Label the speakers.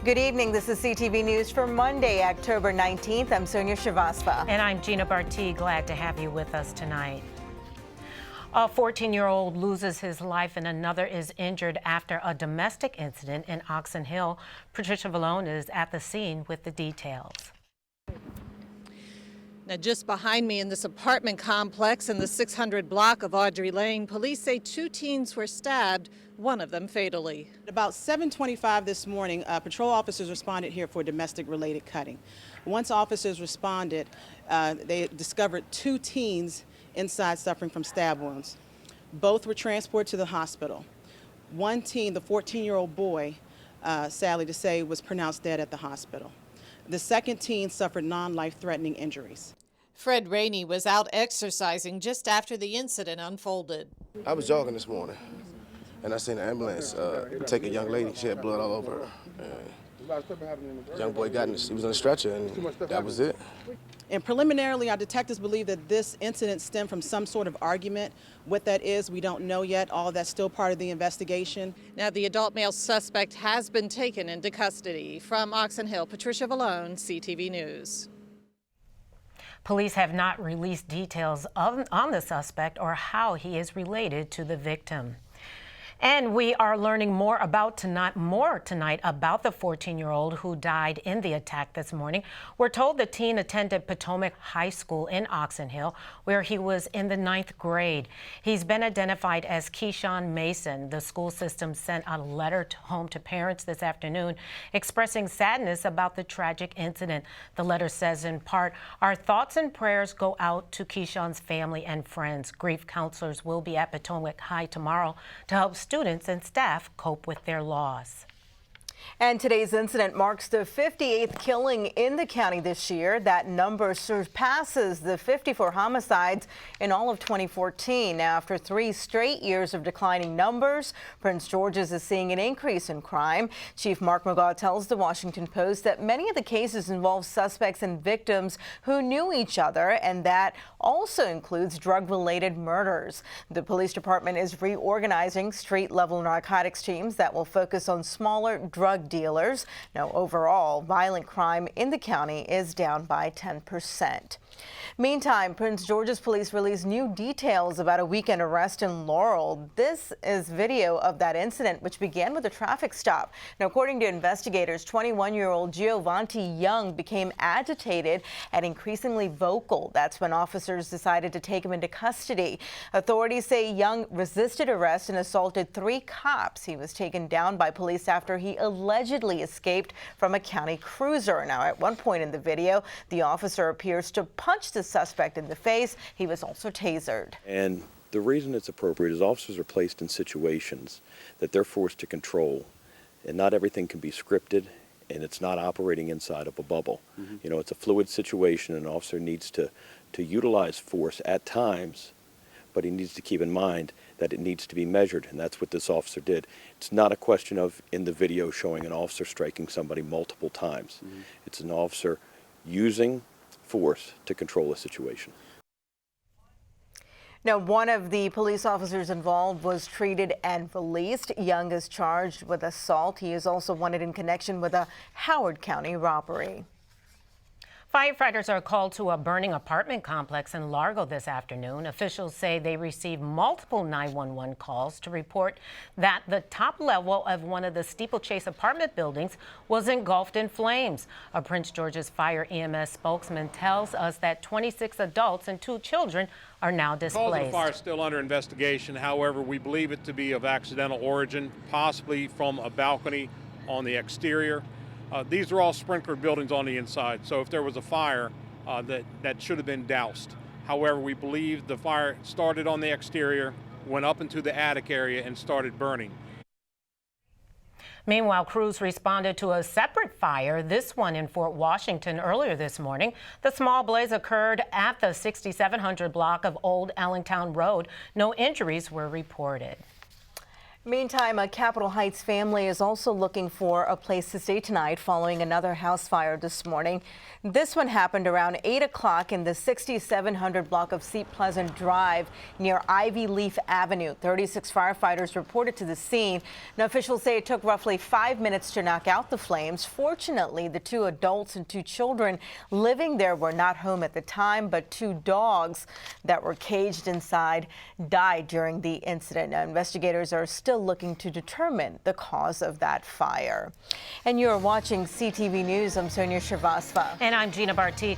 Speaker 1: Good evening. This is CTV News for Monday, October 19th. I'm Sonia Shrivastava.
Speaker 2: And I'm Gina Barty. Glad to have you with us tonight. A 14-year-old loses his life and another is injured after a domestic incident in Oxon Hill. Patricia Vallone is at the scene with the details.
Speaker 3: Now, just behind me in this apartment complex in the 600 block of Audrey Lane, police say 2 teens were stabbed, one of them fatally.
Speaker 4: About 7:25 this morning, patrol officers responded here for domestic-related cutting. Once officers responded, they discovered 2 teens inside suffering from stab wounds. Both were transported to the hospital. One teen, the 14-year-old boy, sadly to say, was pronounced dead at the hospital. The second teen suffered non-life-threatening injuries.
Speaker 3: Fred Rainey was out exercising just after the incident unfolded.
Speaker 5: I was jogging this morning, and I seen an ambulance take a young lady. She had blood all over her. The young boy he was on a stretcher, and that was it.
Speaker 4: And preliminarily, our detectives believe that this incident stemmed from some sort of argument. What that is, we don't know yet. All of that's still part of the investigation.
Speaker 3: Now, the adult male suspect has been taken into custody. From Oxon Hill, Patricia Vallone, CTV News.
Speaker 2: Police have not released details on the suspect or how he is related to the victim. And we are learning more tonight about the 14-year-old who died in the attack this morning. We're told the teen attended Potomac High School in Oxon Hill, where he was in the 9th grade. He's been identified as Keyshawn Mason. The school system sent a letter home to parents this afternoon expressing sadness about the tragic incident. The letter says, in part, "Our thoughts and prayers go out to Keyshawn's family and friends. Grief counselors will be at Potomac High tomorrow to help students and staff cope with their loss."
Speaker 1: And today's incident marks the 58th killing in the county this year. That number surpasses the 54 homicides in all of 2014. Now, after 3 straight years of declining numbers, Prince George's is seeing an increase in crime. Chief Mark McGaugh tells the Washington Post that many of the cases involve suspects and victims who knew each other, and that also includes drug-related murders. The police department is reorganizing street-level narcotics teams that will focus on smaller drug dealers. Now, overall, violent crime in the county is down by 10%. Meantime, Prince George's police released new details about a weekend arrest in Laurel. This is video of that incident, which began with a traffic stop. Now, according to investigators, 21-year-old Giovanni Young became agitated and increasingly vocal. That's when officers decided to take him into custody. Authorities say Young resisted arrest and assaulted 3 cops. He was taken down by police after he allegedly escaped from a county cruiser. Now, at one point in the video, the officer appears to punch the suspect in the face. He was also tasered.
Speaker 6: And the reason it's appropriate is officers are placed in situations that they're forced to control, and not everything can be scripted, and it's not operating inside of a bubble. You know, it's a fluid situation, and an officer needs to utilize force at times, but he needs to keep in mind that it needs to be measured, and that's what this officer did. It's not a question of, in the video, showing an officer striking somebody multiple times. It's an officer using force to control a situation.
Speaker 1: Now, one of the police officers involved was treated and released. Young is charged with assault. He is also wanted in connection with a Howard County robbery.
Speaker 2: Firefighters are called to a burning apartment complex in Largo this afternoon. Officials say they received multiple 911 calls to report that the top level of one of the steeplechase apartment buildings was engulfed in flames. A Prince George's Fire EMS spokesman tells us that 26 adults and 2 children are now displaced.
Speaker 7: The cause of the fire is still under investigation. However, we believe it to be of accidental origin, possibly from a balcony on the exterior. These are all sprinklered buildings on the inside, so if there was a fire, that should have been doused. However, we believe the fire started on the exterior, went up into the attic area, and started burning.
Speaker 2: Meanwhile, crews responded to a separate fire, this one in Fort Washington, earlier this morning. The small blaze occurred at the 6700 block of Old Allentown Road. No injuries were reported.
Speaker 1: Meantime, a Capitol Heights family is also looking for a place to stay tonight following another house fire this morning. This one happened around 8 o'clock in the 6700 block of Seat Pleasant Drive near Ivy Leaf Avenue. 36 firefighters reported to the scene. Now, officials say it took roughly 5 minutes to knock out the flames. Fortunately, the 2 adults and 2 children living there were not home at the time, but 2 dogs that were caged inside died during the incident. Now, investigators are still looking to determine the cause of that fire. And you're watching CTV News. I'm Sonia Shrivastava.
Speaker 2: And I'm Gina Barty.